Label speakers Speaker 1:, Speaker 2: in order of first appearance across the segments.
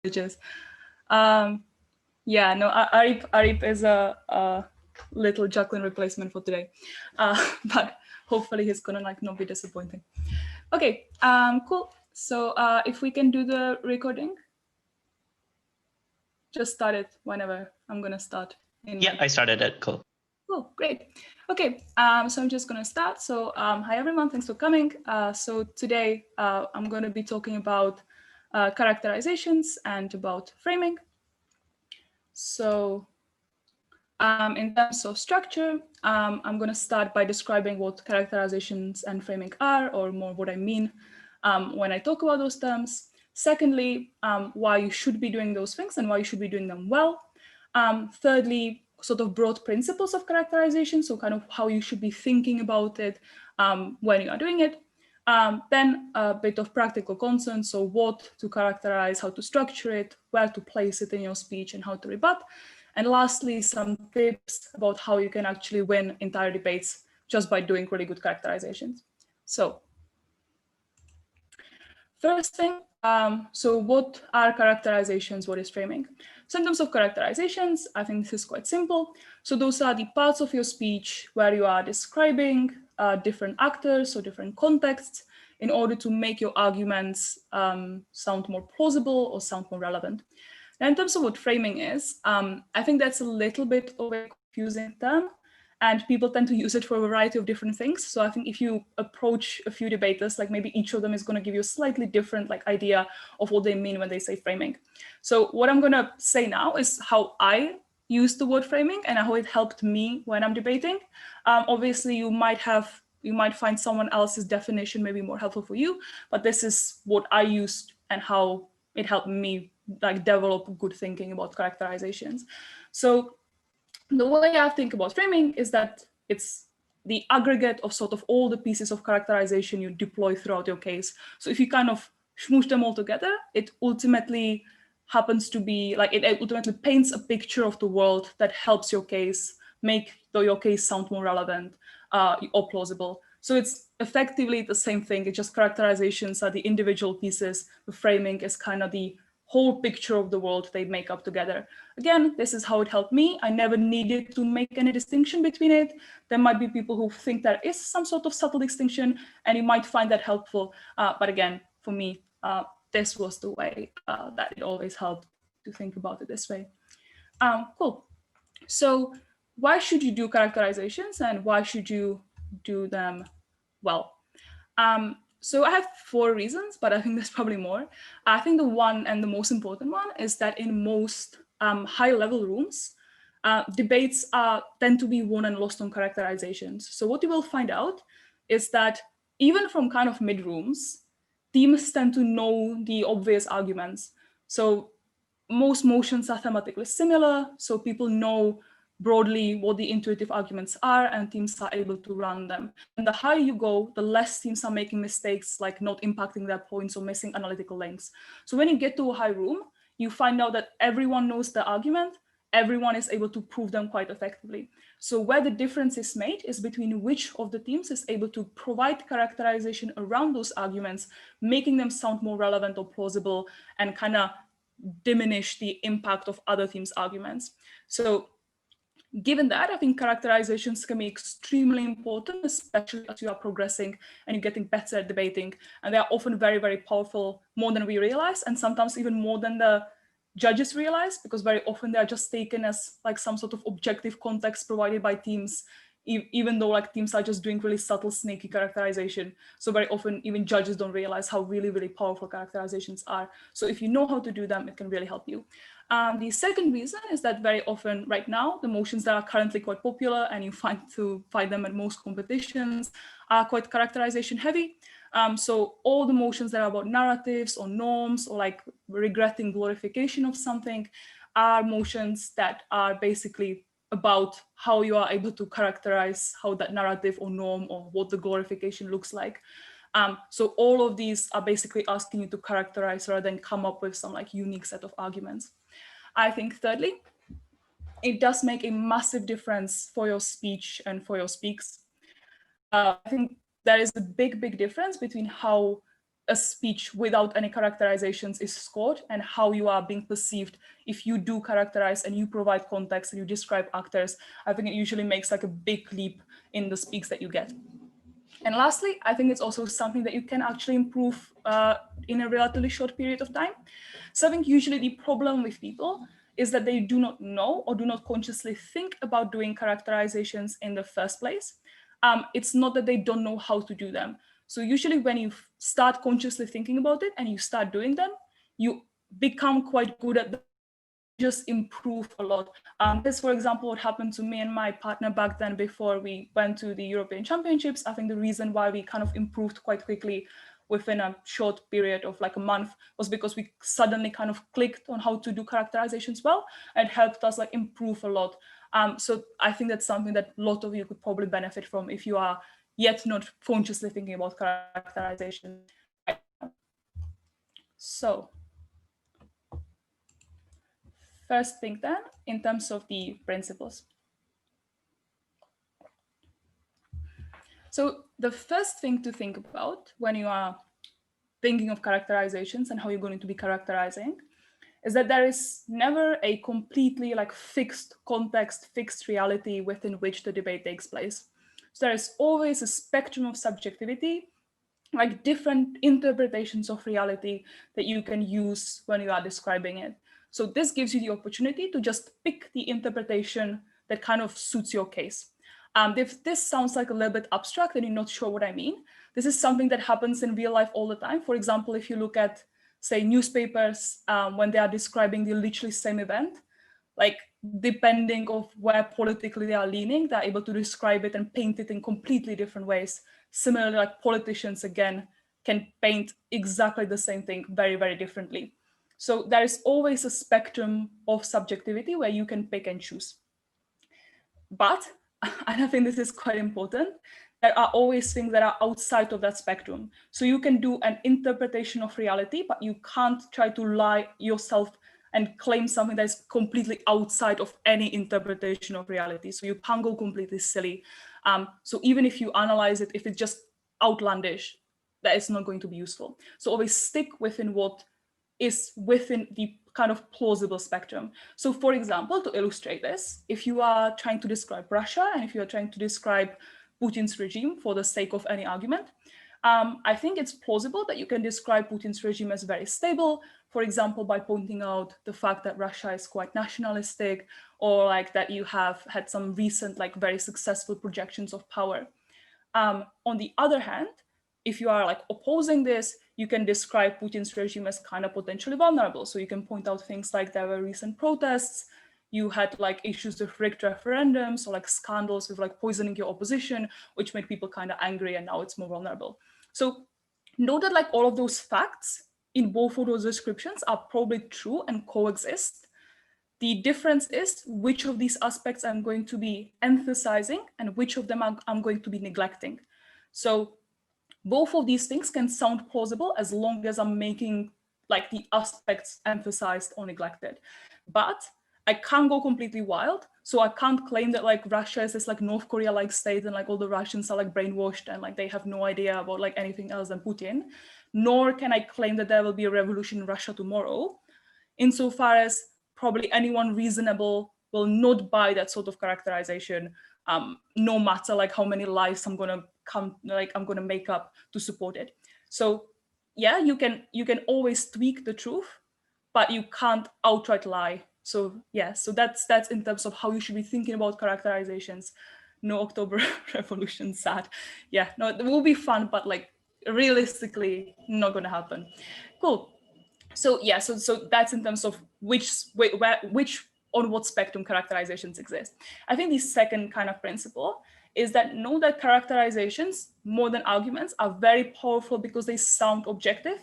Speaker 1: Apologies. Yeah, no, Areeb is a little Jacklin replacement for today, but hopefully he's gonna like not be disappointing. Okay, cool. So if we can do the recording, just start it whenever. I'm gonna start.
Speaker 2: Yeah, I started it. Cool.
Speaker 1: Cool, great. Okay, so I'm just gonna start. So hi everyone, thanks for coming. So today I'm gonna be talking about characterizations and about framing. So in terms of structure, I'm going to start by describing what characterizations and framing are, or more what I mean when I talk about those terms. Secondly, why you should be doing those things and why you should be doing them well. Thirdly, sort of broad principles of characterization, so kind of how you should be thinking about it when you are doing it. Then a bit of practical content, so what to characterize, how to structure it, where to place it in your speech, and how to rebut. And lastly, some tips about how you can actually win entire debates just by doing really good characterizations. So first thing, so what are characterizations? What is framing? So in terms of characterizations, I think this is quite simple. So those are the parts of your speech where you are describing different actors or different contexts in order to make your arguments sound more plausible or sound more relevant. Now, in terms of what framing is, I think that's a little bit of a confusing term, and people tend to use it for a variety of different things. So I think if you approach a few debaters, like maybe each of them is going to give you a slightly different idea of what they mean when they say framing. So what I'm going to say now is how I use the word framing and how it helped me when I'm debating. Obviously, you might find someone else's definition maybe more helpful for you, but this is what I used and how it helped me develop good thinking about characterizations. So the way I think about framing is that it's the aggregate of sort of all the pieces of characterization you deploy throughout your case. So if you kind of smoosh them all together, it ultimately happens to be it ultimately paints a picture of the world that helps your case make your case sound more relevant or plausible. So it's effectively the same thing. It's just characterizations are the individual pieces. The framing is kind of the whole picture of the world they make up together. Again, this is how it helped me. I never needed to make any distinction between it. There might be people who think there is some sort of subtle distinction, and you might find that helpful. But again, for me, this was the way that it always helped to think about it this way. Cool. So why should you do characterizations and why should you do them well? So I have 4 reasons, but I think there's probably more. I think the one and the most important one is that in most high-level rooms, debates tend to be won and lost on characterizations. So what you will find out is that even from kind of mid-rooms, teams tend to know the obvious arguments. So most motions are thematically similar, so people know broadly what the intuitive arguments are, and teams are able to run them. And the higher you go, the less teams are making mistakes, like not impacting their points or missing analytical links. So when you get to a high room, you find out that everyone knows the argument, everyone is able to prove them quite effectively. So where the difference is made is between which of the teams is able to provide characterization around those arguments, making them sound more relevant or plausible, and kind of diminish the impact of other teams' arguments. So given that, I think characterizations can be extremely important, especially as you are progressing and you're getting better at debating. And they are often very, very powerful, more than we realize, and sometimes even more than the judges realize, because very often they are just taken as some sort of objective context provided by teams, even though teams are just doing really subtle, sneaky characterization. So very often even judges don't realize how really, really powerful characterizations are. So if you know how to do them, it can really help you. The second reason is that very often right now, the motions that are currently quite popular and you find them at most competitions are quite characterization heavy. So all the motions that are about narratives or norms or regretting glorification of something are motions that are basically about how you are able to characterize how that narrative or norm or what the glorification looks like. So all of these are basically asking you to characterize rather than come up with some unique set of arguments. I think thirdly, it does make a massive difference for your speech and for your speaks. I think there is a big, big difference between how a speech without any characterizations is scored and how you are being perceived if you do characterize and you provide context and you describe actors. I think it usually makes like a big leap in the speaks that you get. And lastly, I think it's also something that you can actually improve in a relatively short period of time. So I think usually the problem with people is that they do not know or do not consciously think about doing characterizations in the first place. It's not that they don't know how to do them. So usually when you start consciously thinking about it and you start doing them, you become quite good at them, just improve a lot. This, for example, what happened to me and my partner back then before we went to the European Championships. I think the reason why we kind of improved quite quickly within a short period of like a month was because we suddenly kind of clicked on how to do characterizations well, and it helped us like improve a lot. So I think that's something that a lot of you could probably benefit from if you are yet not consciously thinking about characterization right now. So first thing then, in terms of the principles. So the first thing to think about when you are thinking of characterizations and how you're going to be characterizing is that there is never a completely like fixed context, fixed reality within which the debate takes place. So there is always a spectrum of subjectivity, like different interpretations of reality that you can use when you are describing it. So this gives you the opportunity to just pick the interpretation that kind of suits your case. If this sounds like a little bit abstract and you're not sure what I mean, this is something that happens in real life all the time. For example, if you look at, say, newspapers, when they are describing the literally same event, like depending of where politically they are leaning, they're able to describe it and paint it in completely different ways. Similarly, like politicians, again, can paint exactly the same thing very, very differently. So there is always a spectrum of subjectivity where you can pick and choose. But, and I think this is quite important, there are always things that are outside of that spectrum. So you can do an interpretation of reality, but you can't try to lie yourself and claim something that is completely outside of any interpretation of reality. So you can't go completely silly. So even if you analyze it, if it's just outlandish, that is not going to be useful. So always stick within what is within the kind of plausible spectrum. So for example, to illustrate this, if you are trying to describe Russia and if you are trying to describe Putin's regime for the sake of any argument, I think it's plausible that you can describe Putin's regime as very stable, for example, by pointing out the fact that Russia is quite nationalistic, or like that you have had some recent like very successful projections of power. On the other hand, if you are like opposing this, you can describe Putin's regime as kind of potentially vulnerable. So you can point out things like there were recent protests, you had like issues with rigged referendums or like scandals with like poisoning your opposition, which made people kind of angry, and now it's more vulnerable. So note that like all of those facts in both of those descriptions are probably true and coexist. The difference is which of these aspects I'm going to be emphasizing and which of them I'm going to be neglecting. So both of these things can sound plausible as long as I'm making like the aspects emphasized or neglected. But I can't go completely wild. So I can't claim that like Russia is this like North Korea-like state and like all the Russians are like brainwashed and like they have no idea about like anything else than Putin. Nor can I claim that there will be a revolution in Russia tomorrow, insofar as probably anyone reasonable will not buy that sort of characterization, no matter like how many lies I'm gonna make up to support it. So yeah, you can always tweak the truth, but you can't outright lie. So yeah, so that's in terms of how you should be thinking about characterizations. No October Revolution, sad. Yeah, no, it will be fun, but like realistically not gonna happen. Cool. So yeah, so that's in terms of which on what spectrum characterizations exist. I think the second kind of principle is that know that characterizations, more than arguments, are very powerful because they sound objective.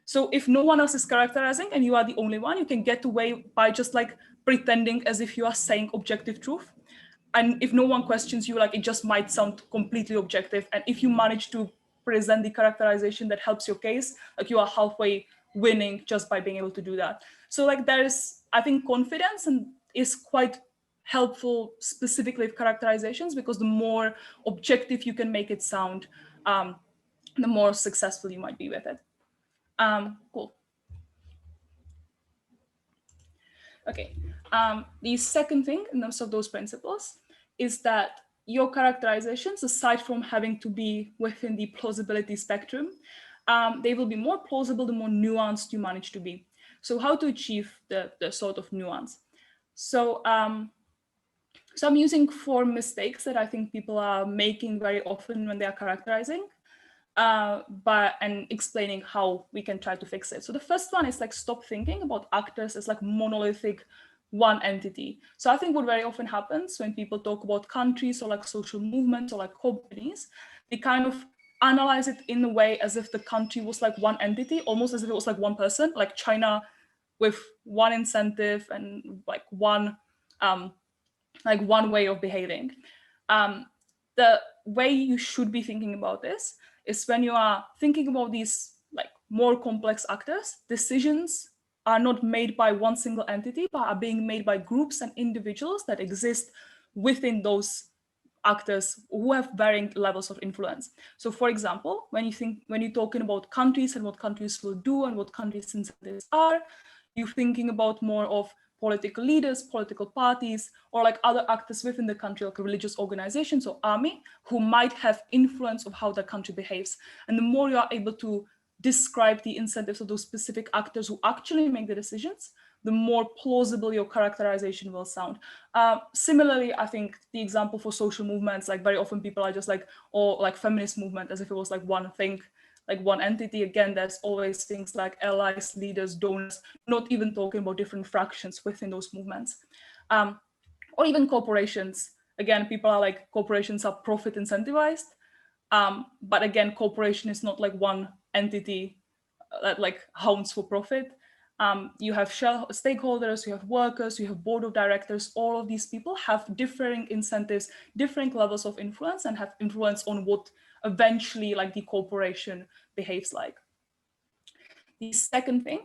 Speaker 1: So if no one else is characterizing and you are the only one, you can get away by just like pretending as if you are saying objective truth. And if no one questions you, like it just might sound completely objective. And if you manage to present the characterization that helps your case, like you are halfway winning just by being able to do that. So like there is, I think, confidence and is quite helpful specifically with characterizations, because the more objective you can make it sound, the more successful you might be with it. Cool. Okay. The second thing in terms of those principles is that your characterizations, aside from having to be within the plausibility spectrum, they will be more plausible the more nuanced you manage to be. So how to achieve the sort of nuance? So, so I'm using 4 mistakes that I think people are making very often when they are characterizing, and explaining how we can try to fix it. So the first one is like stop thinking about actors as like monolithic one entity. So I think what very often happens when people talk about countries or like social movements or like companies, they kind of analyze it in a way as if the country was like one entity, almost as if it was like one person, like China with one incentive and like one way of behaving. The way you should be thinking about this is when you are thinking about these like more complex actors, decisions are not made by one single entity, but are being made by groups and individuals that exist within those actors who have varying levels of influence. So for example, when you're talking about countries and what countries will do and what countries' incentives are, you're thinking about more of political leaders, political parties, or like other actors within the country, like religious organizations or army, who might have influence of how the country behaves. And the more you are able to describe the incentives of those specific actors who actually make the decisions, the more plausible your characterization will sound. Similarly, I think the example for social movements, like very often people are just like, or like feminist movement, as if it was like one thing, like one entity. Again, there's always things like allies, leaders, donors, not even talking about different fractions within those movements. Or even corporations. Again, people are like, corporations are profit incentivized. But again, corporation is not like one entity that like hounds for profit. You have stakeholders, you have workers, you have board of directors. All of these people have differing incentives, different levels of influence, and have influence on what eventually like the corporation behaves like. The second thing,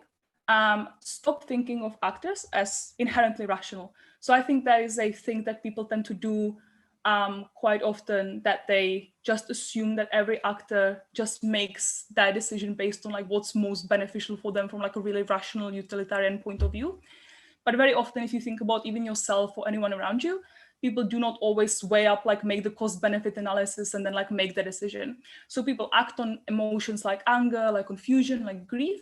Speaker 1: stop thinking of actors as inherently rational. So I think that is a thing that people tend to do quite often, that they just assume that every actor just makes that decision based on like what's most beneficial for them from like a really rational utilitarian point of view. But very often, if you think about even yourself or anyone around you, people do not always weigh up, like make the cost benefit analysis and then like make the decision. So people act on emotions like anger, like confusion, like grief.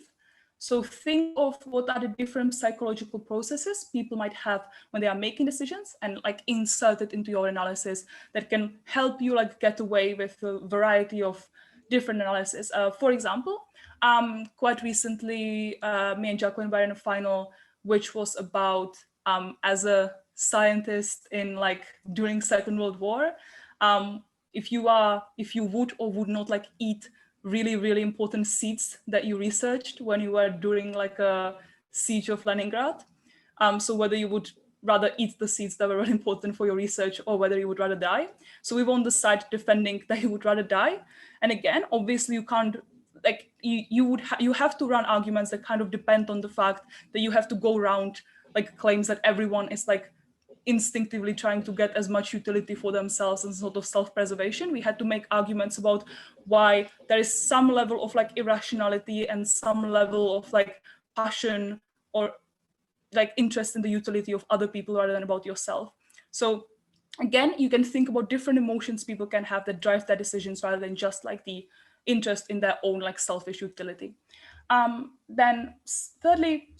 Speaker 1: So think of what are the different psychological processes people might have when they are making decisions, and like insert it into your analysis that can help you like get away with a variety of different analysis. For example, quite recently, me and Jacklin were in a final which was about as a scientist in like during Second World War, if you would or would not like eat really important seeds that you researched when you were during like a siege of Leningrad. So whether you would rather eat the seeds that were really important for your research or whether you would rather die. So we were on the side defending that you would rather die. And again, obviously you can't, like you have to run arguments that kind of depend on the fact that you have to go around like claims that everyone is like instinctively trying to get as much utility for themselves and sort of self-preservation. We had to make arguments about why there is some level of like irrationality and some level of like passion or like interest in the utility of other people rather than about yourself. So again, you can think about different emotions people can have that drive their decisions rather than just like the interest in their own like selfish utility. Then thirdly,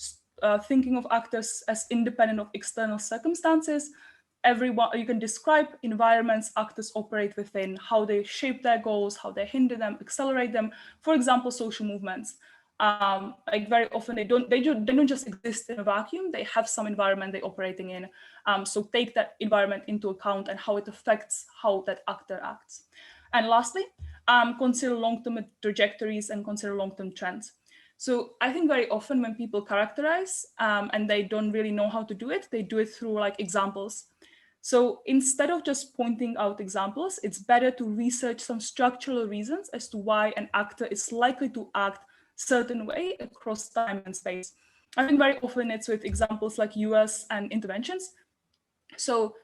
Speaker 1: thinking of actors as independent of external circumstances. Everyone, you can describe environments actors operate within, how they shape their goals, how they hinder them, accelerate them. For example, social movements. Like very often they don't just exist in a vacuum. They have some environment they're operating in. So take that environment into account and how it affects how that actor acts. And lastly, consider long-term trajectories and consider long-term trends. So I think very often when people characterize and they don't really know how to do it, they do it through like examples. So instead of just pointing out examples, it's better to research some structural reasons as to why an actor is likely to act certain way across time and space. I think very often it's with examples like US and interventions. So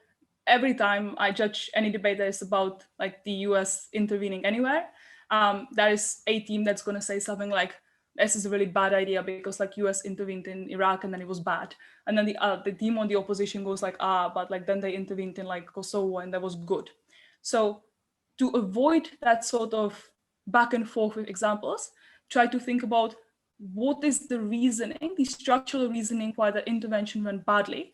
Speaker 1: every time I judge any debate that is about like the US intervening anywhere, there is a team that's going to say something like, this is a really bad idea because like US intervened in Iraq and then it was bad. And then the team on the opposition goes like, but like then they intervened in like Kosovo and that was good. So to avoid that sort of back and forth with examples, try to think about what is the reasoning, the structural reasoning why the intervention went badly.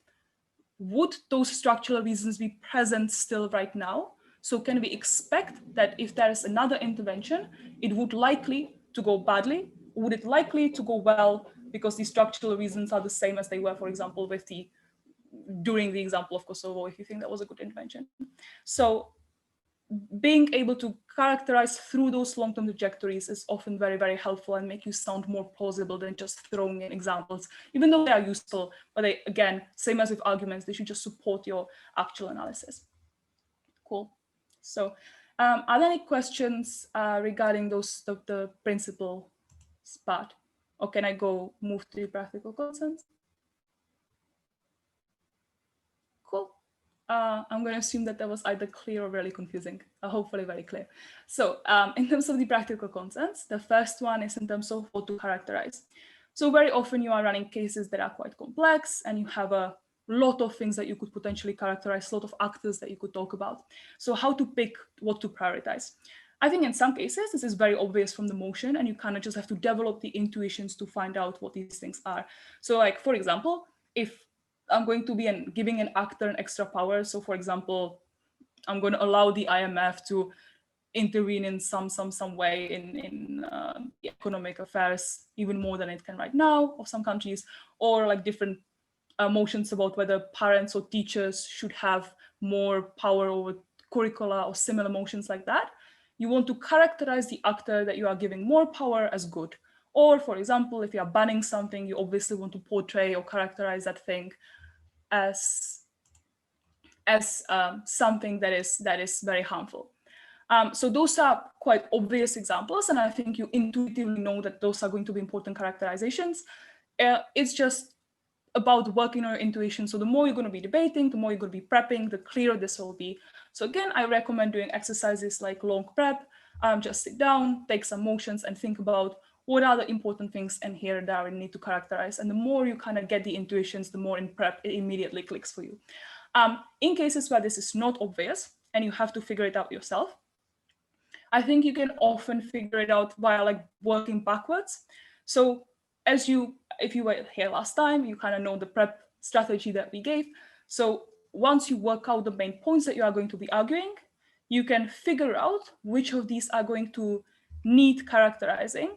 Speaker 1: Would those structural reasons be present still right now? So can we expect that if there is another intervention, it would likely to go badly? Would it likely to go well because the structural reasons are the same as they were, for example, with during the example of Kosovo, if you think that was a good intervention? So being able to characterize through those long-term trajectories is often very, very helpful and make you sound more plausible than just throwing in examples, even though they are useful. But they, again, same as with arguments, they should just support your actual analysis. Cool. So are there any questions regarding the principle part? Or can I move to the practical concepts? Cool. I'm going to assume that was either clear or really confusing, hopefully very clear. So in terms of the practical concepts, the first one is in terms of what to characterize. So very often you are running cases that are quite complex and you have a lot of things that you could potentially characterize, a lot of actors that you could talk about. So how to pick what to prioritize. I think in some cases, this is very obvious from the motion and you kind of just have to develop the intuitions to find out what these things are. So like, for example, if I'm going to be giving an actor an extra power. So for example, I'm going to allow the IMF to intervene in some way in the economic affairs, even more than it can right now of some countries, or like different motions about whether parents or teachers should have more power over curricula or similar motions like that. You want to characterize the actor that you are giving more power as good. Or for example, if you are banning something, you obviously want to portray or characterize that thing as something that is very harmful. So those are quite obvious examples, and I think you intuitively know that those are going to be important characterizations. It's just about working on your intuition. So the more you're going to be debating, the more you're going to be prepping, the clearer this will be. So again, I recommend doing exercises like long prep. Just sit down, take some motions, and think about what are the important things in here that I need to characterize. And the more you kind of get the intuitions, the more in prep it immediately clicks for you. In cases where this is not obvious and you have to figure it out yourself, I think you can often figure it out via like working backwards. So if you were here last time, you kind of know the prep strategy that we gave. So once you work out the main points that you are going to be arguing, you can figure out which of these are going to need characterizing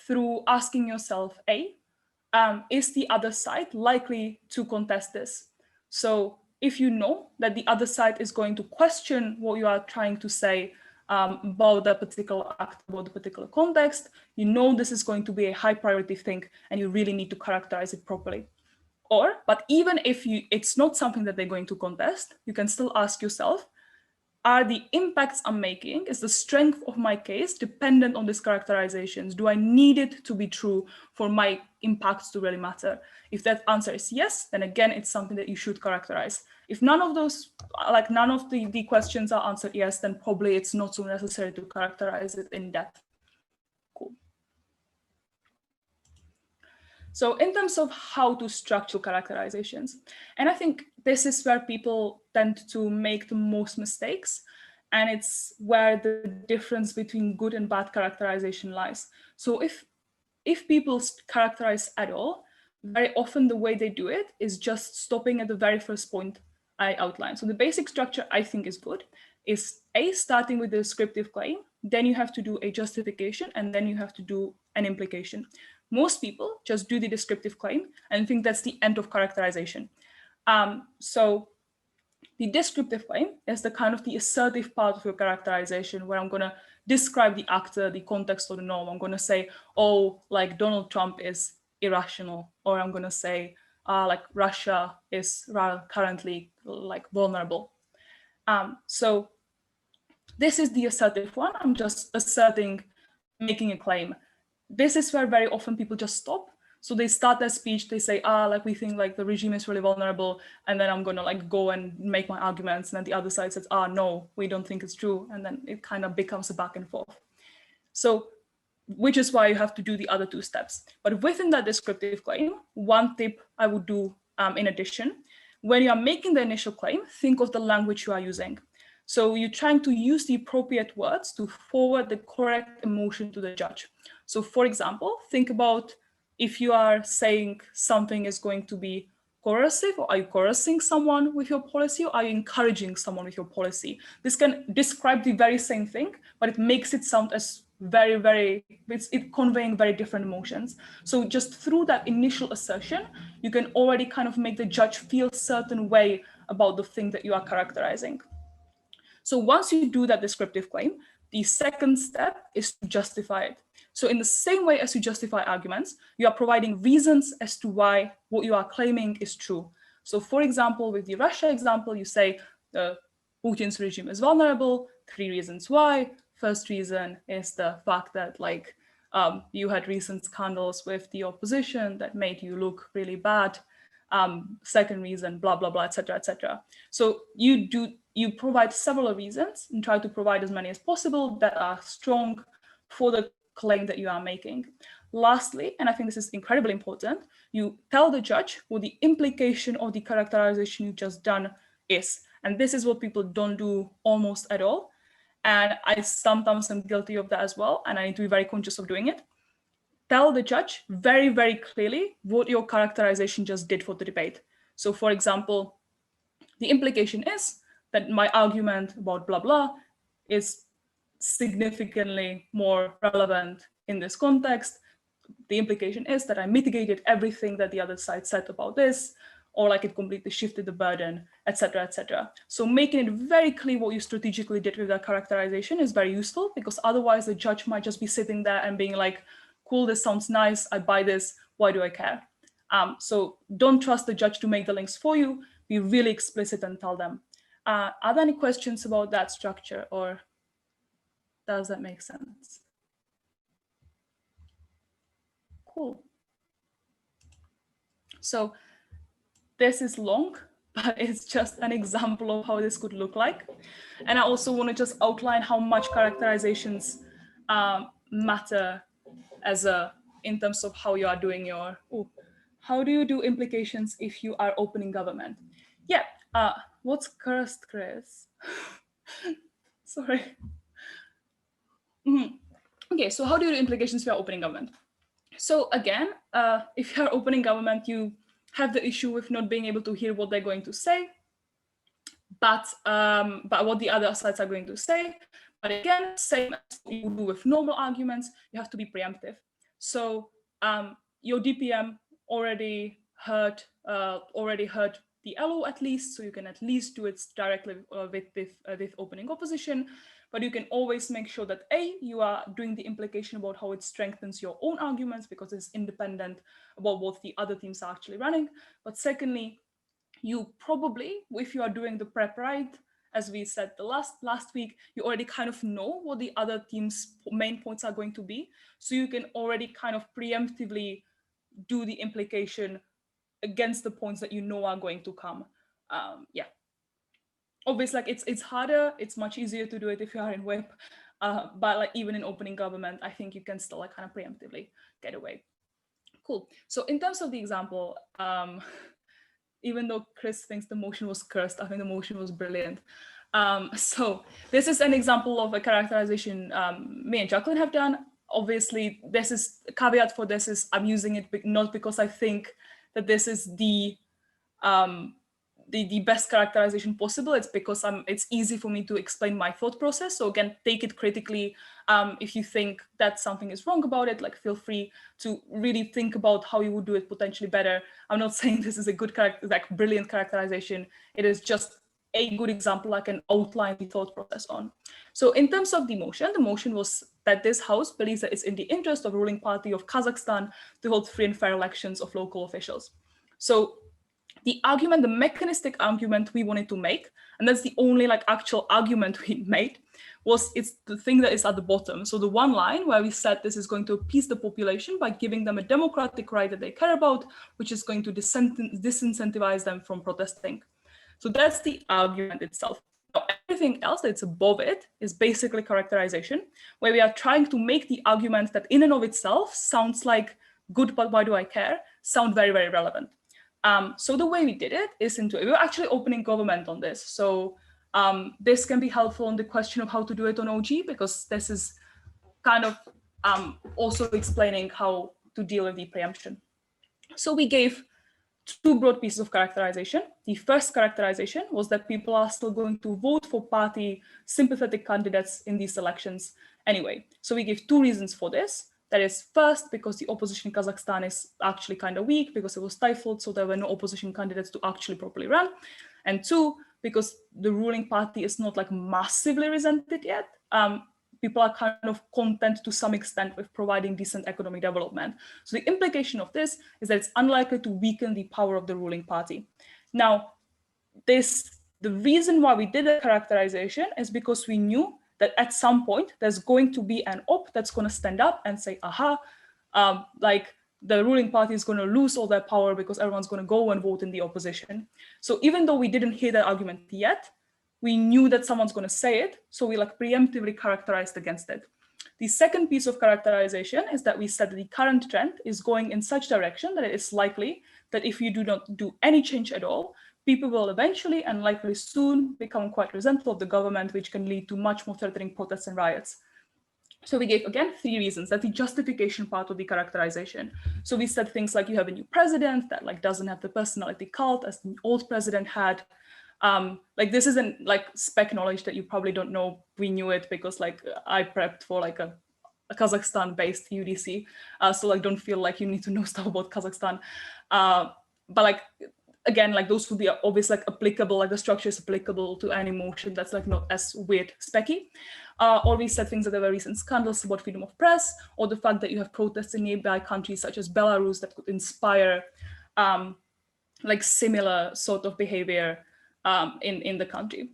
Speaker 1: through asking yourself, is the other side likely to contest this? So if you know that the other side is going to question what you are trying to say about the particular act, about the particular context, you know this is going to be a high priority thing and you really need to characterize it properly. But even if it's not something that they're going to contest, you can still ask yourself, are the impacts I'm making, is the strength of my case dependent on these characterizations? Do I need it to be true for my impacts to really matter? If that answer is yes, then again, it's something that you should characterize. If none of those, like none of the questions are answered yes, then probably it's not so necessary to characterize it in depth. Cool. So in terms of how to structure characterizations, and I think this is where people tend to make the most mistakes, and it's where the difference between good and bad characterization lies. So if people characterize at all, very often the way they do it is just stopping at the very first point I outlined. So the basic structure I think is good, is starting with the descriptive claim, then you have to do a justification, and then you have to do an implication. Most people just do the descriptive claim and think that's the end of characterization. So the descriptive claim is the kind of the assertive part of your characterization where I'm going to describe the actor, the context, or the norm. I'm going to say, oh, like Donald Trump is irrational, or I'm going to say, like Russia is currently like vulnerable. So this is the assertive one. I'm just asserting, making a claim. This is where very often people just stop. So they start their speech, they say, like we think like the regime is really vulnerable, and then I'm gonna like go and make my arguments, and then the other side says, no, we don't think it's true, and then it kind of becomes a back and forth. So which is why you have to do the other two steps. But within that descriptive claim, one tip I would do in addition, when you are making the initial claim, think of the language you are using. So you're trying to use the appropriate words to forward the correct emotion to the judge. So for example, think about if you are saying something is going to be coercive, or are you coercing someone with your policy, or are you encouraging someone with your policy? This can describe the very same thing, but it makes it sound as it's conveying very different emotions. So just through that initial assertion, you can already kind of make the judge feel a certain way about the thing that you are characterizing. So once you do that descriptive claim, the second step is to justify it. So in the same way as you justify arguments, you are providing reasons as to why what you are claiming is true. So for example, with the Russia example, you say Putin's regime is vulnerable, 3 reasons why. First reason is the fact that you had recent scandals with the opposition that made you look really bad. Second reason, blah, blah, blah, etc., etc. So you provide several reasons and try to provide as many as possible that are strong for the claim that you are making. Lastly, and I think this is incredibly important, you tell the judge what the implication of the characterization you just done is. And this is what people don't do almost at all. And I sometimes am guilty of that as well, and I need to be very conscious of doing it. Tell the judge very, very clearly what your characterization just did for the debate. So for example, the implication is that my argument about blah, blah is significantly more relevant in this context. The implication is that I mitigated everything that the other side said about this, or it completely shifted the burden, etc., etc. So making it very clear what you strategically did with that characterization is very useful, because otherwise the judge might just be sitting there and being like, cool, this sounds nice, I buy this, why do I care? So don't trust the judge to make the links for you, be really explicit and tell them. Are there any questions about that structure, or does that make sense? Cool. So this is long, but it's just an example of how this could look like. And I also want to just outline how much characterizations matter in terms of how you are doing your, how do you do implications if you are opening government? Yeah, what's cursed, Chris? Sorry. Okay, so how do you do implications if you are opening government? So again, if you are opening government, you have the issue with not being able to hear what they're going to say, but what the other sides are going to say. But again, same as what you do with normal arguments, you have to be preemptive. So your DPM already heard the LO at least, so you can at least do it directly with opening opposition. But you can always make sure that A, you are doing the implication about how it strengthens your own arguments, because it's independent about what the other teams are actually running. But secondly, you probably, if you are doing the prep right, as we said the last week, you already kind of know what the other team's main points are going to be. So you can already kind of preemptively do the implication against the points that you know are going to come. Yeah. Obviously, it's harder. It's much easier to do it if you are in whip, but even in opening government, I think you can still kind of preemptively get away. Cool. So in terms of the example, even though Chris thinks the motion was cursed, I think the motion was brilliant. So this is an example of a characterization me and Jacklin have done. Obviously, this is a caveat for this is I'm using it not because I think that this is the best characterization possible. It's because it's easy for me to explain my thought process. So again, take it critically. If you think that something is wrong about it, feel free to really think about how you would do it potentially better. I'm not saying this is a good brilliant characterization. It is just a good example I can outline the thought process on. So in terms of the motion was that this House believes that it's in the interest of the ruling party of Kazakhstan to hold free and fair elections of local officials. So the argument, the mechanistic argument we wanted to make, and that's the only actual argument we made, was it's the thing that is at the bottom. So the one line where we said this is going to appease the population by giving them a democratic right that they care about, which is going to disincentivize them from protesting. So that's the argument itself. Now, everything else that's above it is basically characterization, where we are trying to make the argument that in and of itself sounds like good, but why do I care, sound very, very relevant. So the way we did it is we were actually opening government on this. So this can be helpful on the question of how to do it on OG, because this is kind of also explaining how to deal with the preemption. So we gave two broad pieces of characterization. The first characterization was that people are still going to vote for party sympathetic candidates in these elections anyway. So we gave two reasons for this. That is, first, because the opposition in Kazakhstan is actually kind of weak because it was stifled, so there were no opposition candidates to actually properly run. And two, because the ruling party is not like massively resented yet. People are kind of content to some extent with providing decent economic development. So the implication of this is that it's unlikely to weaken the power of the ruling party. Now, the reason why we did a characterization is because we knew that at some point there's going to be an op that's going to stand up and say, aha, like the ruling party is going to lose all their power because everyone's going to go and vote in the opposition. So even though we didn't hear that argument yet, we knew that someone's going to say it, so we like preemptively characterized against it. The second piece of characterization is that we said that the current trend is going in such direction that it is likely that if you do not do any change at all, people will eventually and likely soon become quite resentful of the government, which can lead to much more threatening protests and riots. So we gave, again, three reasons. That's the justification part of the characterization. So we said things like you have a new president that like doesn't have the personality cult as the old president had. Like this isn't like spec knowledge that you probably don't know. We knew it because like I prepped for like a Kazakhstan-based UDC. So like don't feel like you need to know stuff about Kazakhstan. But like, again, like those would be obvious, like applicable, like the structure is applicable to any motion that's like not as weird specky. Or we said things that there were recent scandals about freedom of press, or the fact that you have protests in nearby countries such as Belarus that could inspire like similar sort of behavior in the country.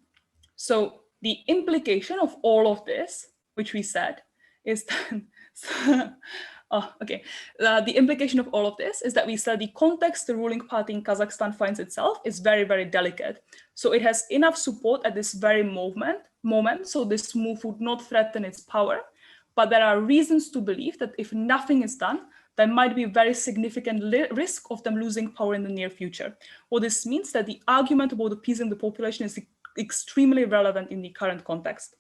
Speaker 1: So the implication of all of this, which we said, is that, the implication of all of this is that we said the context the ruling party in Kazakhstan finds itself is very, very delicate. So it has enough support at this very moment, so this move would not threaten its power. But there are reasons to believe that if nothing is done, there might be a very significant risk of them losing power in the near future. What this means that the argument about appeasing the population is extremely relevant in the current context.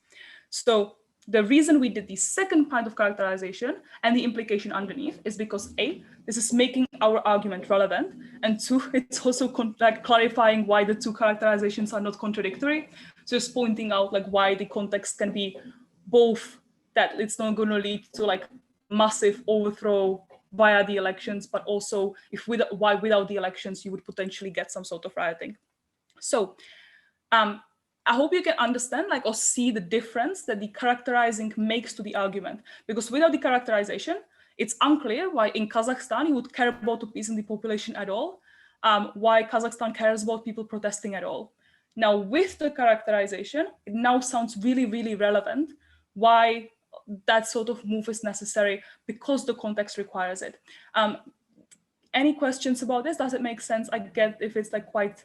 Speaker 1: So the reason we did the second kind of characterization and the implication underneath is because A, this is making our argument relevant, and two, it's also like clarifying why the two characterizations are not contradictory. So just pointing out like why the context can be both that it's not going to lead to like massive overthrow via the elections, but also if without the elections, you would potentially get some sort of rioting. So I hope you can understand like or see the difference that the characterizing makes to the argument, because without the characterization, it's unclear why in Kazakhstan you would care about appeasing the population at all, why Kazakhstan cares about people protesting at all. Now with the characterization, it now sounds really, really relevant why that sort of move is necessary because the context requires it. Any questions about this? Does it make sense? I get if it's like quite,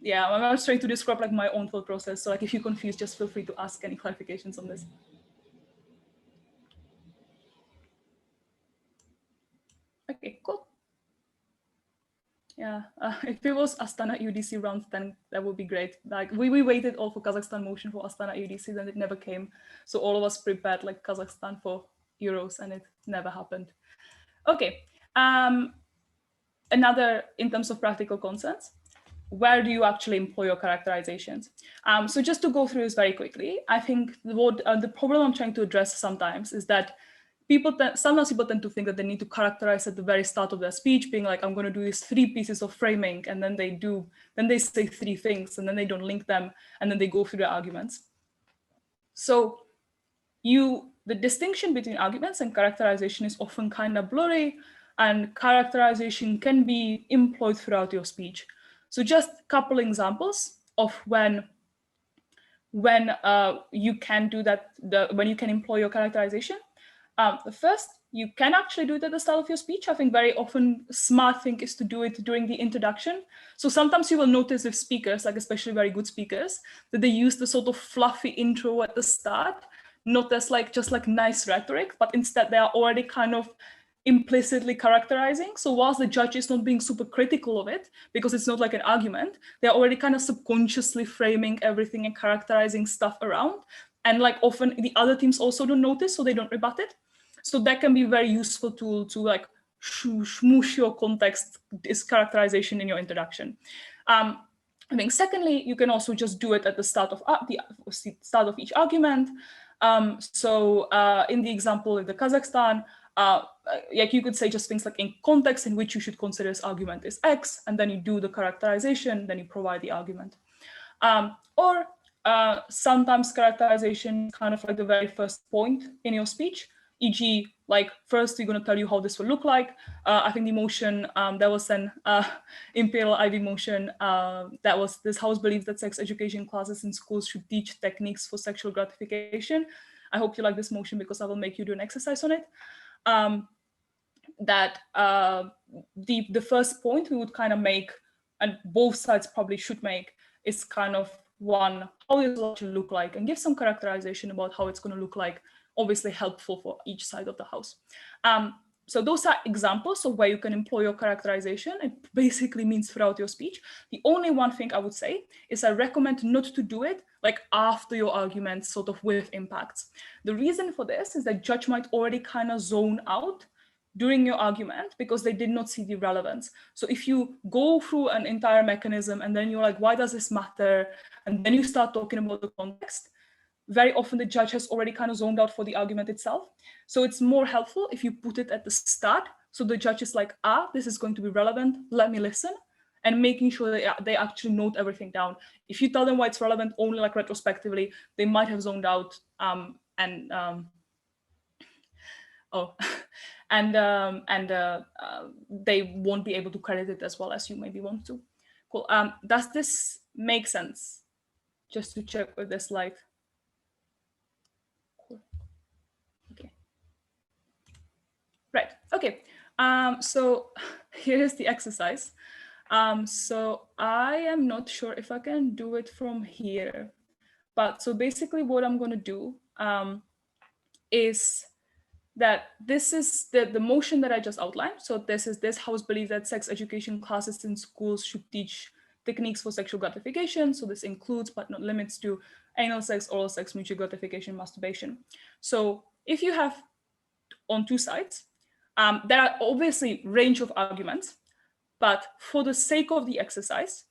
Speaker 1: yeah, I'm not trying to describe like my own thought process. So like if you're confused, just feel free to ask any clarifications on this. Okay, cool. Yeah, if it was Astana UDC round 10, that would be great. Like we waited all for Kazakhstan motion for Astana UDC, then it never came. So all of us prepared like Kazakhstan for Euros and it never happened. Okay, another in terms of practical concerns, where do you actually employ your characterizations? So just to go through this very quickly, I think the problem I'm trying to address sometimes is that sometimes people tend to think that they need to characterize at the very start of their speech, being like, I'm going to do these 3 pieces of framing, and then they say 3 things, and then they don't link them, and then they go through their arguments. So the distinction between arguments and characterization is often kind of blurry, and characterization can be employed throughout your speech. So just a couple examples of when you can do that, when you can employ your characterization. The first you can actually do it at the start of your speech. I think very often smart thing is to do it during the introduction. So sometimes you will notice with speakers, like especially very good speakers, that they use the sort of fluffy intro at the start, not as like just like nice rhetoric, but instead they are already kind of implicitly characterizing. So whilst the judge is not being super critical of it, because it's not like an argument, they're already kind of subconsciously framing everything and characterizing stuff around. And like often the other teams also don't notice, so they don't rebut it. So that can be a very useful tool to like smoosh your context, this characterization in your introduction. I think secondly, you can also just do it at the start of each argument. In the example of the Kazakhstan, like you could say just things like in context in which you should consider this argument is X, and then you do the characterization, then you provide the argument. Or sometimes characterization is kind of like the very first point in your speech, e.g., like first we're going to tell you how this will look like. I think the motion that was an imperial IV motion that was this House believes that sex education classes in schools should teach techniques for sexual gratification. I hope you like this motion because I will make you do an exercise on it. The first point we would kind of make, and both sides probably should make, is kind of one, how it will actually look like, and give some characterization about how it's going to look like, obviously helpful for each side of the house. So those are examples of where you can employ your characterization. It basically means throughout your speech. The only one thing I would say is I recommend not to do it like after your argument, sort of with impacts. The reason for this is that judge might already kind of zone out during your argument because they did not see the relevance. So if you go through an entire mechanism and then you're like, why does this matter? And then you start talking about the context, very often the judge has already kind of zoned out for the argument itself. So it's more helpful if you put it at the start. So the judge is like, this is going to be relevant, let me listen, and making sure that they actually note everything down. If you tell them why it's relevant only like retrospectively, they might have zoned out they won't be able to credit it as well as you maybe want to. Cool. Does this make sense? Just to check with this slide. Cool. Okay. Right. Okay. So here's the exercise. So I am not sure if I can do it from here, but so basically what I'm going to do is that this is the motion that I just outlined. So this House believes that sex education classes in schools should teach techniques for sexual gratification. So this includes, but not limits to, anal sex, oral sex, mutual gratification, masturbation. So if you have on two sides, there are obviously range of arguments, but for the sake of the exercise,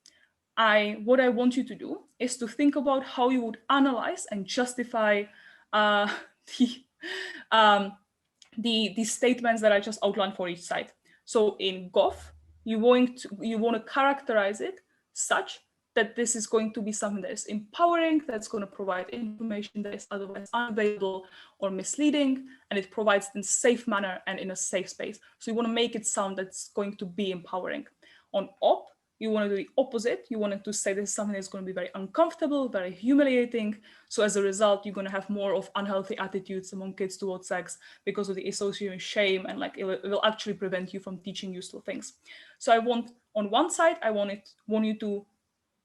Speaker 1: what I want you to do is to think about how you would analyze and justify the statements that I just outlined for each side. So in Goff, you want to characterize it such that this is going to be something that is empowering, that's going to provide information that is otherwise unavailable or misleading, and it provides in a safe manner and in a safe space. So you want to make it sound that's going to be empowering. On op, you want to do the opposite. You want to say this is something that's going to be very uncomfortable, very humiliating. So as a result, you're going to have more of unhealthy attitudes among kids towards sex because of the associated shame, and like it will actually prevent you from teaching useful things. So I want, on one side, I want you to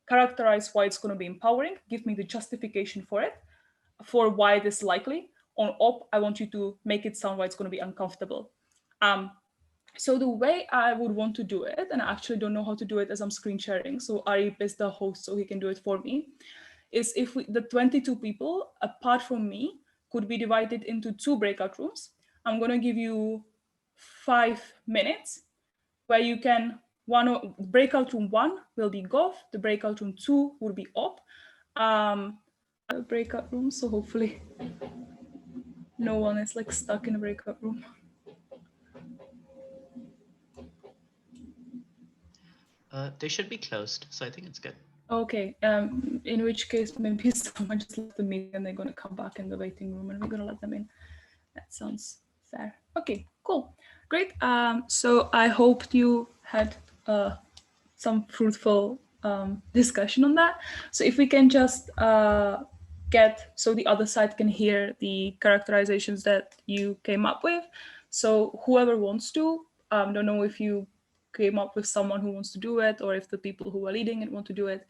Speaker 1: characterize why it's going to be empowering, give me the justification for it, for why it is likely. On op, I want you to make it sound why it's going to be uncomfortable. So the way I would want to do it, and I actually don't know how to do it as I'm screen sharing, so Areeb is the host, so he can do it for me, is if the 22 people, apart from me, could be divided into 2 breakout rooms. I'm going to give you 5 minutes where you can, breakout room 1 will be Goff, the breakout room 2 will be op. Breakout room, so hopefully no one is like stuck in a breakout room.
Speaker 2: They should be closed, so I think it's good.
Speaker 1: Okay, in which case maybe someone just left the meeting and they're going to come back in the waiting room and we're going to let them in. That sounds fair. Okay, cool, great. So I hope you had some fruitful discussion on that. So if we can just so the other side can hear the characterizations that you came up with, So whoever wants to, don't know if you came up with someone who wants to do it or if the people who are leading it want to do it.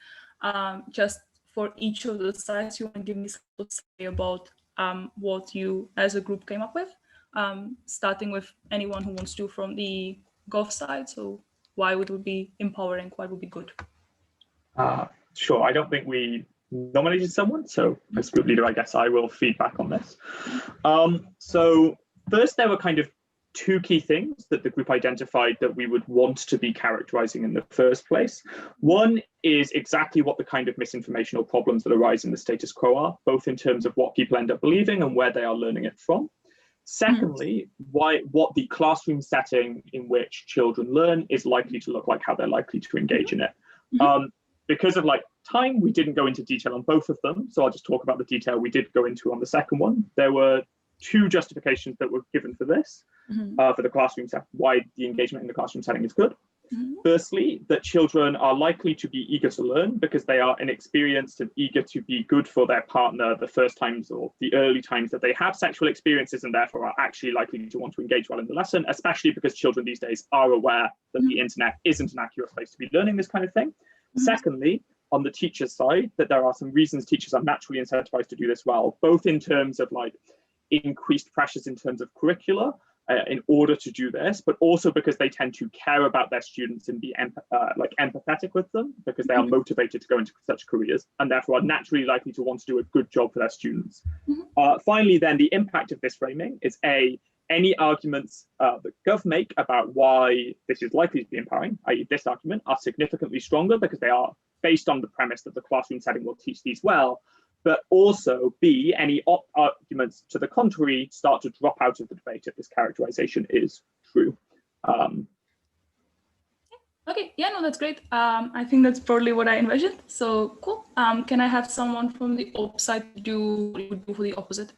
Speaker 1: Just for each of the sites, you want to give me something to say about what you as a group came up with, starting with anyone who wants to from the Gov side. So why would it be empowering? Why would be good?
Speaker 3: Sure. I don't think we nominated someone, so as group leader, I guess I will feedback on this. So first, there were kind of two key things that the group identified that we would want to be characterizing in the first place. One is exactly what the kind of misinformation or problems that arise in the status quo are, both in terms of what people end up believing and where they are learning it from. Secondly, what the classroom setting in which children learn is likely to look like, how they're likely to engage in it. Because of time, we didn't go into detail on both of them, so I'll just talk about the detail we did go into on the second one. There were two justifications that were given for this, for the classroom setting, why the engagement in the classroom setting is good. Firstly, that children are likely to be eager to learn because they are inexperienced and eager to be good for their partner the first times or the early times that they have sexual experiences, and therefore are actually likely to want to engage well in the lesson, especially because children these days are aware that the internet isn't an accurate place to be learning this kind of thing. Secondly, on the teacher's side, that there are some reasons teachers are naturally incentivized to do this well, both in terms of increased pressures in terms of curricula in order to do this, but also because they tend to care about their students and be empathetic with them because they are motivated to go into such careers and therefore are naturally likely to want to do a good job for their students. Finally, then, the impact of this framing is any arguments that Gov make about why this is likely to be empowering, i.e. this argument, are significantly stronger because they are based on the premise that the classroom setting will teach these well, but also B, any arguments to the contrary start to drop out of the debate if this characterization is true.
Speaker 1: Okay, yeah, no, that's great. I think that's probably what I envisioned. So cool. Can I have someone from the opposite do what you would do for the opposite?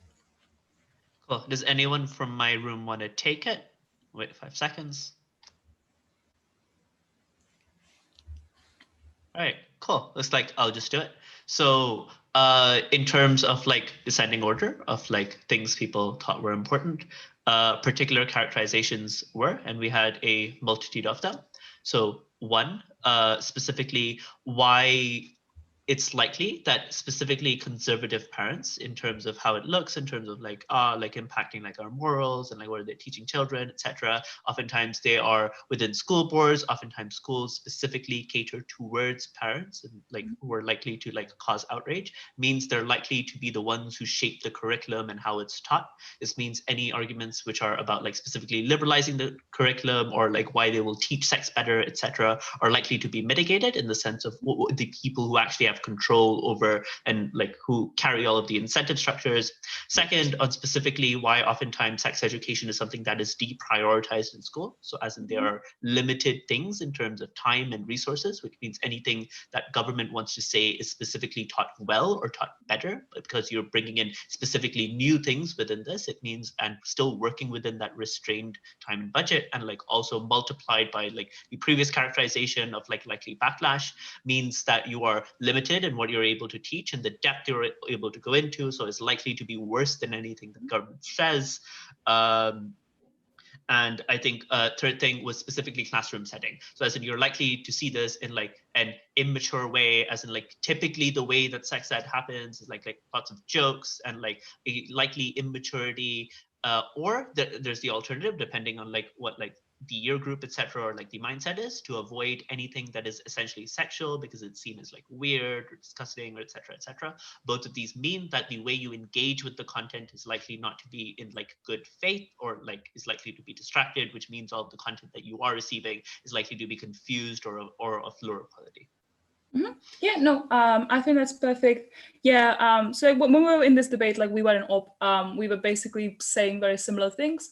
Speaker 2: Cool. Does anyone from my room want to take it? Wait 5 seconds. All right, cool. Looks like I'll just do it. So in terms of descending order of things people thought were important, particular characterizations were, and we had a multitude of them. So one, specifically why it's likely that specifically conservative parents, in terms of how it looks, in terms of impacting our morals and what are they teaching children, etc. Oftentimes they are within school boards. Oftentimes schools specifically cater towards parents and who are likely to cause outrage. Means they're likely to be the ones who shape the curriculum and how it's taught. This means any arguments which are about specifically liberalizing the curriculum or why they will teach sex better, etc., are likely to be mitigated in the sense of the people who actually have control over and who carry all of the incentive structures. Second, on specifically why oftentimes sex education is something that is deprioritized in school. So as in there are limited things in terms of time and resources, which means anything that government wants to say is specifically taught well or taught better, but because you're bringing in specifically new things within this, it means, and still working within that restrained time and budget, and also multiplied by the previous characterization of likely backlash, means that you are limited in what you're able to teach and the depth you're able to go into. So it's likely to be worse than anything the government says. And I think third thing was specifically classroom setting. So as in you're likely to see this in an immature way, as in typically the way that sex ed happens is lots of jokes and a likely immaturity, or there's the alternative depending on what the year group, etc., or the mindset is, to avoid anything that is essentially sexual because it's seen as weird or disgusting, or etc., etc. Both of these mean that the way you engage with the content is likely not to be in good faith, or is likely to be distracted, which means all of the content that you are receiving is likely to be confused or of lower quality.
Speaker 1: Yeah, no, I think that's perfect. Yeah, so when we were in this debate, we were in op, we were basically saying very similar things.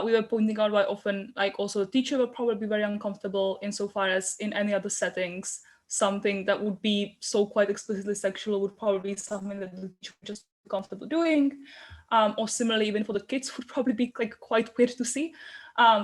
Speaker 1: We were pointing out why often, also the teacher would probably be very uncomfortable insofar as in any other settings, something that would be so quite explicitly sexual would probably be something that the teacher would just be comfortable doing. Or similarly, even for the kids would probably be quite weird to see.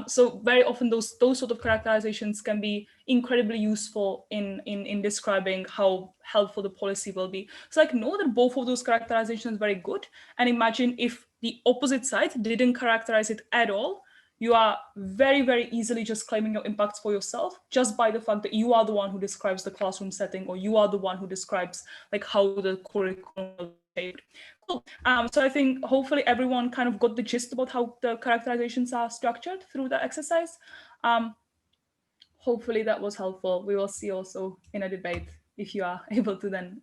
Speaker 1: So very often those sort of characterizations can be incredibly useful in describing how helpful the policy will be. So know that both of those characterizations are very good, and imagine if the opposite side didn't characterize it at all, you are very, very easily just claiming your impacts for yourself just by the fact that you are the one who describes the classroom setting, or you are the one who describes like how the curriculum is shaped. Cool. So I think hopefully everyone kind of got the gist about how the characterizations are structured through the exercise. Hopefully that was helpful. We will see also in a debate if you are able to then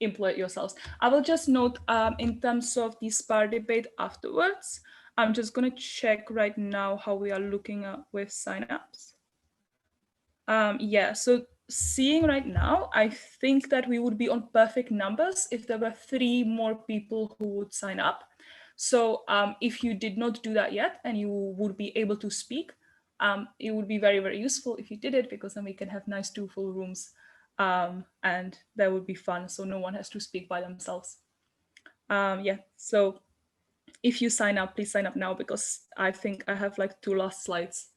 Speaker 1: employ it yourselves. I will just note in terms of the SPAR debate afterwards, I'm just going to check right now how we are looking at with signups. Yeah, so seeing right now, I think that we would be on perfect numbers if there were 3 more people who would sign up. So if you did not do that yet and you would be able to speak, it would be very, very useful if you did it, because then we can have nice 2 full rooms and that would be fun. So no one has to speak by themselves. Yeah, so if you sign up, please sign up now, because I think I have like 2 last slides.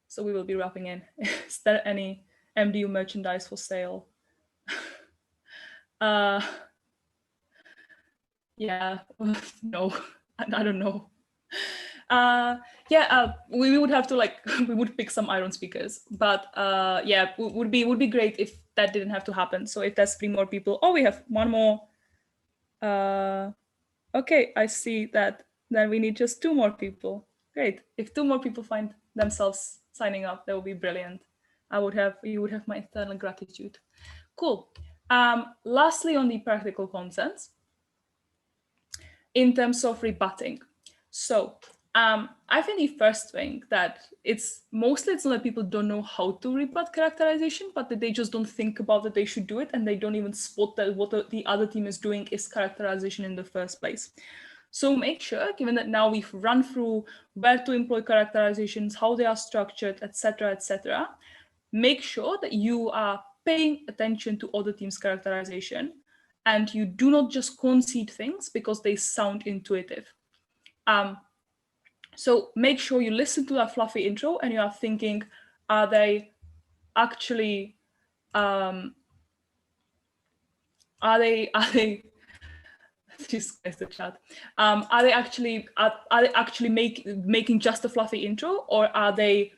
Speaker 1: So we will be wrapping in. Is there any MDU merchandise for sale? Yeah, no, I don't know. Yeah, we would have to like, we would pick some iron speakers, but yeah, would be great if that didn't have to happen. So if there's 3 more people, oh, we have 1 more. Okay, I see that. Then we need just 2 more people. Great. If 2 more people find themselves signing up, that would be brilliant. You would have my eternal gratitude. Cool. Lastly, on the practical consensus, in terms of rebutting. So I think the first thing that it's not that people don't know how to rebut characterization, but that they just don't think about that they should do it, and they don't even spot that what the other team is doing is characterization in the first place. So make sure, given that now we've run through where to employ characterizations, how they are structured, etc., make sure that you are paying attention to other teams' characterization, and you do not just concede things because they sound intuitive. So make sure you listen to that fluffy intro and you are thinking, are they actually just guys the chat. Are they actually making just a fluffy intro, or are they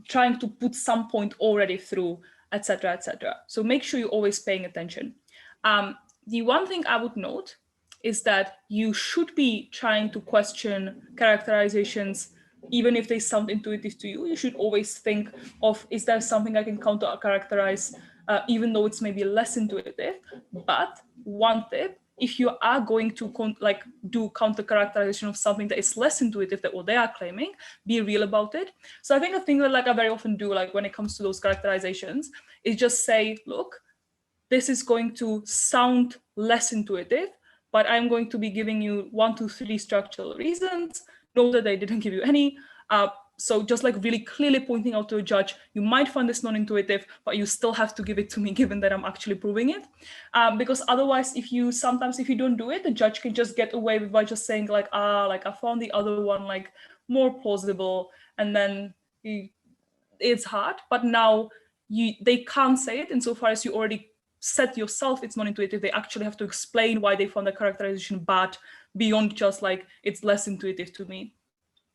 Speaker 1: trying to put some point already through, etc., etc.? So make sure you're always paying attention. The one thing I would note is that you should be trying to question characterizations, even if they sound intuitive to you. You should always think of, is there something I can counter characterize, even though it's maybe less intuitive? But one tip, if you are going to do counter characterization of something that is less intuitive than what they are claiming, be real about it. So I think a thing that I very often do, when it comes to those characterizations, is just say, look, this is going to sound less intuitive, but I'm going to be giving you 1, 2, 3 structural reasons. Know that they didn't give you any. So just really clearly pointing out to a judge, you might find this non-intuitive, but you still have to give it to me given that I'm actually proving it. Because otherwise, if you don't do it, the judge can just get away with by just saying I found the other one more plausible, and then it's hard. But now they can't say it insofar as you already said yourself it's non-intuitive. They actually have to explain why they found the characterization bad beyond just it's less intuitive to me.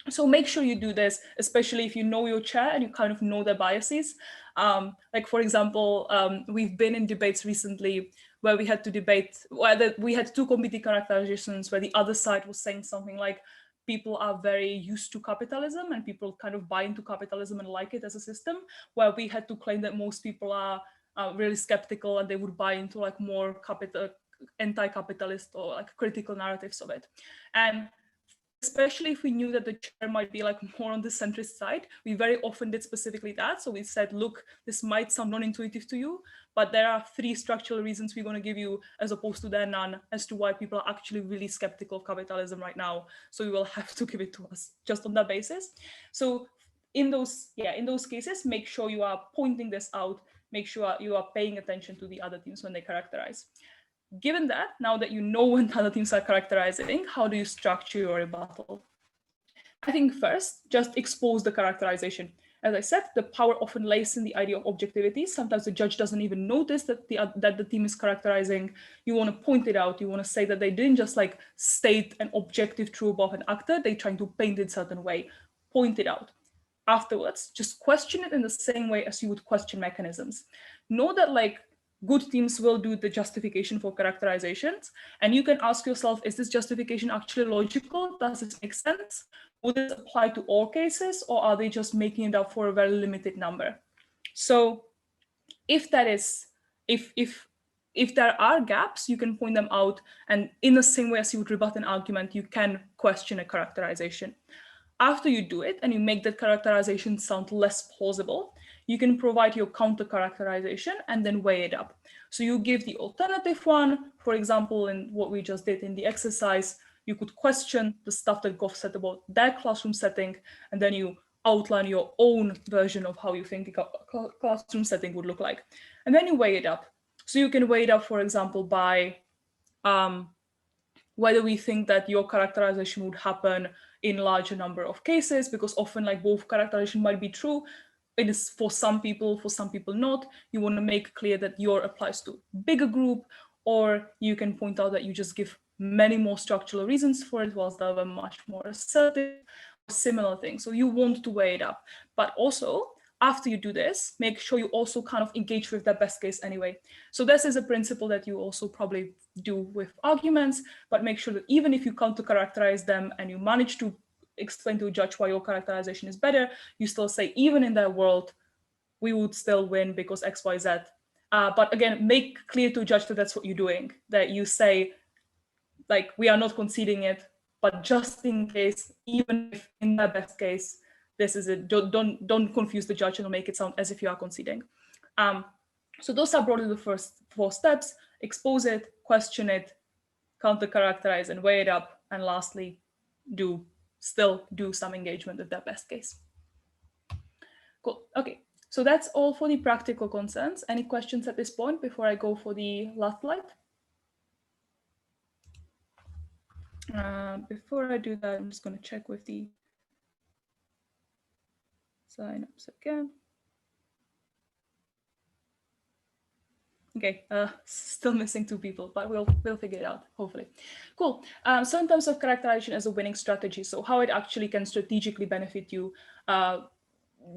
Speaker 1: So make sure you do this, especially if you know your chair and you kind of know their biases. For example, we've been in debates recently where we had to debate, whether we had 2 competing characterizations where the other side was saying something like, people are very used to capitalism and people kind of buy into capitalism and like it as a system, where we had to claim that most people are really skeptical and they would buy into more anti-capitalist or critical narratives of it. And especially if we knew that the chair might be more on the centrist side, we very often did specifically that. So we said, look, this might sound non-intuitive to you, but there are 3 structural reasons we're going to give you, as opposed to there are none, as to why people are actually really skeptical of capitalism right now. So you will have to give it to us just on that basis. So in those cases, make sure you are pointing this out, make sure you are paying attention to the other teams when they characterize. Given that, now that you know when other teams are characterizing, how do you structure your rebuttal? I think first, just expose the characterization. As I said, the power often lays in the idea of objectivity. Sometimes the judge doesn't even notice that the team is characterizing. You want to point it out. You want to say that they didn't just state an objective true about an actor. They're trying to paint it a certain way. point it out. Afterwards, just question it in the same way as you would question mechanisms. Know that like good teams will do the justification for characterizations, and you can ask yourself, is this justification actually logical? Does this make sense? Would this apply to all cases, or are they just making it up for a very limited number? So if that is, if there are gaps, you can point them out, and in the same way as you would rebut an argument, you can question a characterization. After you do it and you make that characterization sound less plausible, you can provide your counter characterization and then weigh it up. So you give the alternative one. For example, in what we just did in the exercise, you could question the stuff that Goff said about their classroom setting, and then you outline your own version of how you think the classroom setting would look like. And then you weigh it up. So you can weigh it up, for example, by whether we think that your characterization would happen in larger number of cases, because often like both characterization might be true. It is for some people not. You want to make clear that your applies to bigger group, or you can point out that you just give many more structural reasons for it, whilst the other much more assertive, similar things. So you want to weigh it up, but also after you do this, make sure you also kind of engage with the best case anyway. So this is a principle that you also probably do with arguments, but make sure that even if you counter characterize them and you manage to explain to a judge why your characterization is better, you still say, even in their world, we would still win because X, Y, Z. But again, make clear to a judge that that's what you're doing, that you say, like, we are not conceding it, but just in case, even if in the best case, this is it. Don't confuse the judge and make it sound as if you are conceding. So those are broadly the first 4 steps: expose it, question it, counter characterize, and weigh it up. And lastly, still do some engagement with that best case. Cool. Okay. So that's all for the practical concerns. Any questions at this point before I go for the last slide? Before I do that, I'm just going to check with the signups again. Okay, still missing 2 people, but we'll figure it out, hopefully. Cool. So in terms of characterization as a winning strategy, so how it actually can strategically benefit you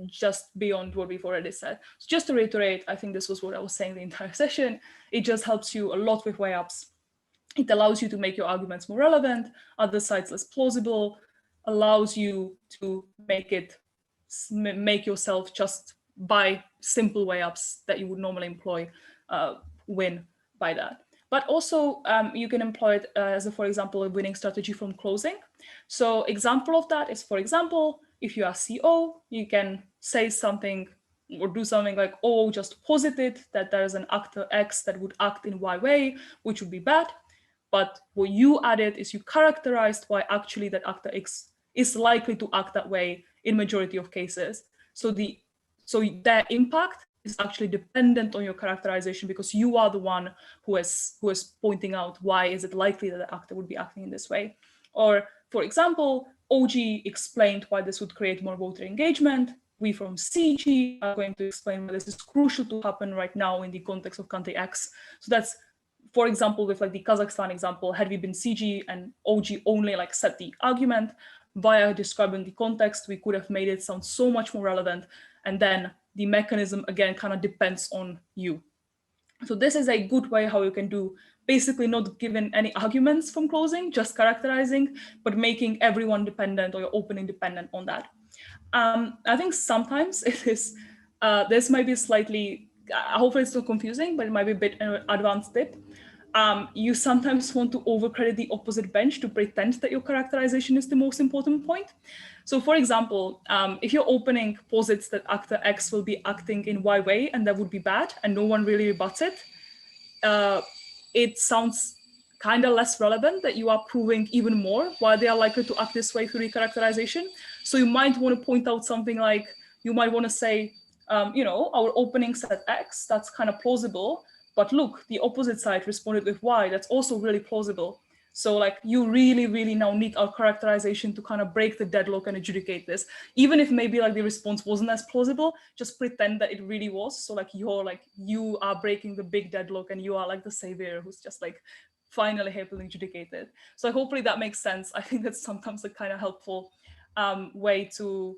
Speaker 1: just beyond what we've already said. So just to reiterate, I think this was what I was saying the entire session. It just helps you a lot with weigh-ups. It allows you to make your arguments more relevant, other sides less plausible, allows you to make yourself just by simple weigh-ups that you would normally employ win by that. But also you can employ it as for example, a winning strategy from closing. So example of that is, for example, if you are CO, you can say something or do something like, oh, just posited that there is an actor X that would act in Y way, which would be bad. But what you added is you characterized why actually that actor X is likely to act that way in majority of cases. So their impact is actually dependent on your characterization, because you are the one who is pointing out why is it likely that the actor would be acting in this way. Or for example, OG explained why this would create more voter engagement. We from CG are going to explain why this is crucial to happen right now in the context of country X. So that's, for example, with like the Kazakhstan example, had we been CG and OG only like set the argument via describing the context, we could have made it sound so much more relevant. And then the mechanism again kind of depends on you. So this is a good way how you can do basically not giving any arguments from closing, just characterizing, but making everyone dependent or your opening dependent on that. I think sometimes it is, this might be slightly, hopefully it's not confusing, but it might be a bit an advanced tip. You sometimes want to overcredit the opposite bench to pretend that your characterization is the most important point. So for example, if your opening posits that actor X will be acting in Y way and that would be bad and no one really rebuts it, it sounds kind of less relevant that you are proving even more why they are likely to act this way through the characterization. So you might want to point out something like, you might want to say, you know, our opening said X, that's kind of plausible, but look, the opposite side responded with Y, that's also really plausible. So like you really, really now need our characterization to kind of break the deadlock and adjudicate this. Even if maybe like the response wasn't as plausible, just pretend that it really was. So like you are breaking the big deadlock and you are like the savior who's just like finally helping adjudicate it. So hopefully that makes sense. I think that's sometimes like kind of helpful way to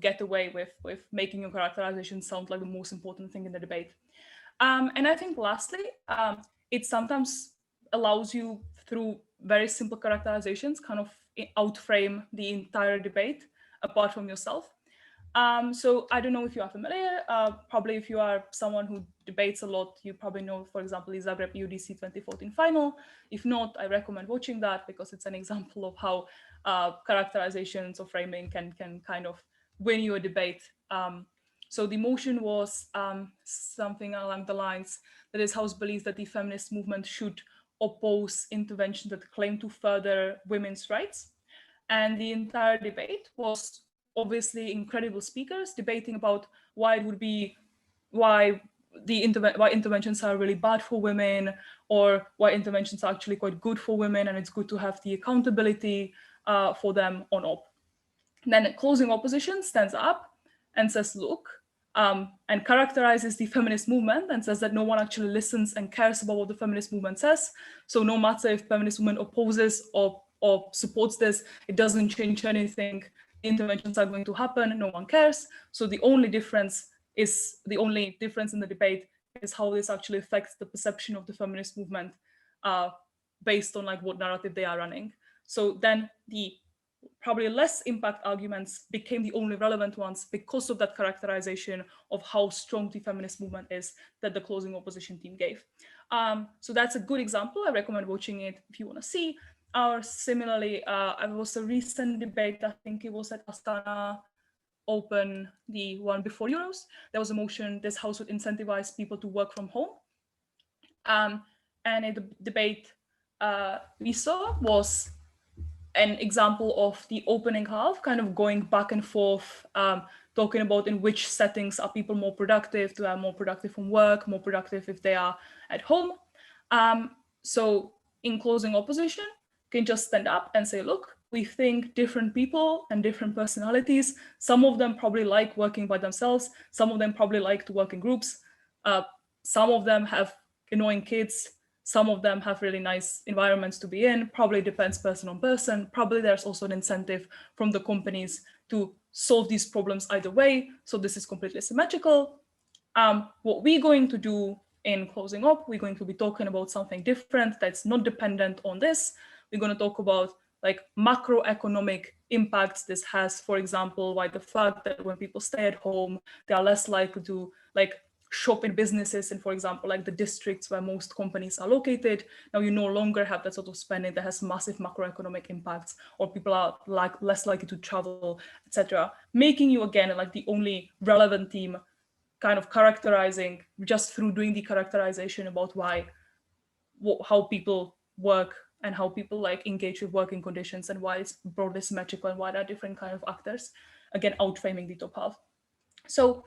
Speaker 1: get away with making your characterization sound like the most important thing in the debate. And I think lastly, it sometimes allows you through very simple characterizations kind of outframe the entire debate apart from yourself. So I don't know if you are familiar, probably if you are someone who debates a lot, you probably know, for example, the Zagreb UDC 2014 final. If not, I recommend watching that because it's an example of how characterizations or framing can kind of win you a debate. So the motion was something along the lines that this House believes that the feminist movement should oppose interventions that claim to further women's rights. And the entire debate was obviously incredible speakers debating about why it would be, why interventions are really bad for women, or why interventions are actually quite good for women, and it's good to have the accountability for them or not. And then closing opposition stands up and says, look, and characterizes the feminist movement and says that no one actually listens and cares about what the feminist movement says. So no matter if feminist movement opposes or supports this, it doesn't change anything. The interventions are going to happen, no one cares. So the only difference in the debate is how this actually affects the perception of the feminist movement based on like what narrative they are running. So then the probably less impact arguments became the only relevant ones because of that characterization of how strong the feminist movement is that the closing opposition team gave. So that's a good example. I recommend watching it if you want to see. Or similarly, there was a recent debate, I think it was at Astana Open, the one before Euros. There was a motion, this House would incentivize people to work from home. And in the debate we saw was an example of the opening half, kind of going back and forth, talking about in which settings are people more productive, they are more productive from work, more productive if they are at home. So in closing opposition, you can just stand up and say, look, we think different people and different personalities, some of them probably like working by themselves, some of them probably like to work in groups, some of them have annoying kids, some of them have really nice environments to be in, probably depends person on person. Probably there's also an incentive from the companies to solve these problems either way. So this is completely symmetrical. What we're going to do in closing up, we're going to be talking about something different that's not dependent on this. We're going to talk about like macroeconomic impacts this has, for example, why the fact that when people stay at home, they are less likely to like shop in businesses and, for example, like the districts where most companies are located. Now you no longer have that sort of spending that has massive macroeconomic impacts, or people are like less likely to travel, etc. Making you again like the only relevant team kind of characterizing just through doing the characterization about how people work and how people like engage with working conditions and why it's broadly symmetrical and why there are different kind of actors, again outframing the top half. So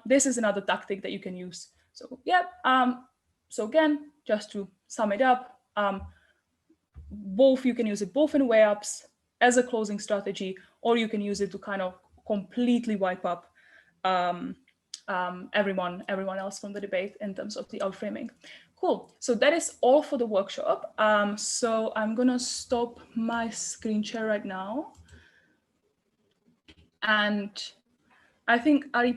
Speaker 1: this is another tactic that you can use. So yeah, so again, just to sum it up, you can use it both in way-ups as a closing strategy, or you can use it to kind of completely wipe up everyone else from the debate in terms of the outframing. Cool, so that is all for the workshop. So I'm gonna stop my screen share right now. And I think Areeb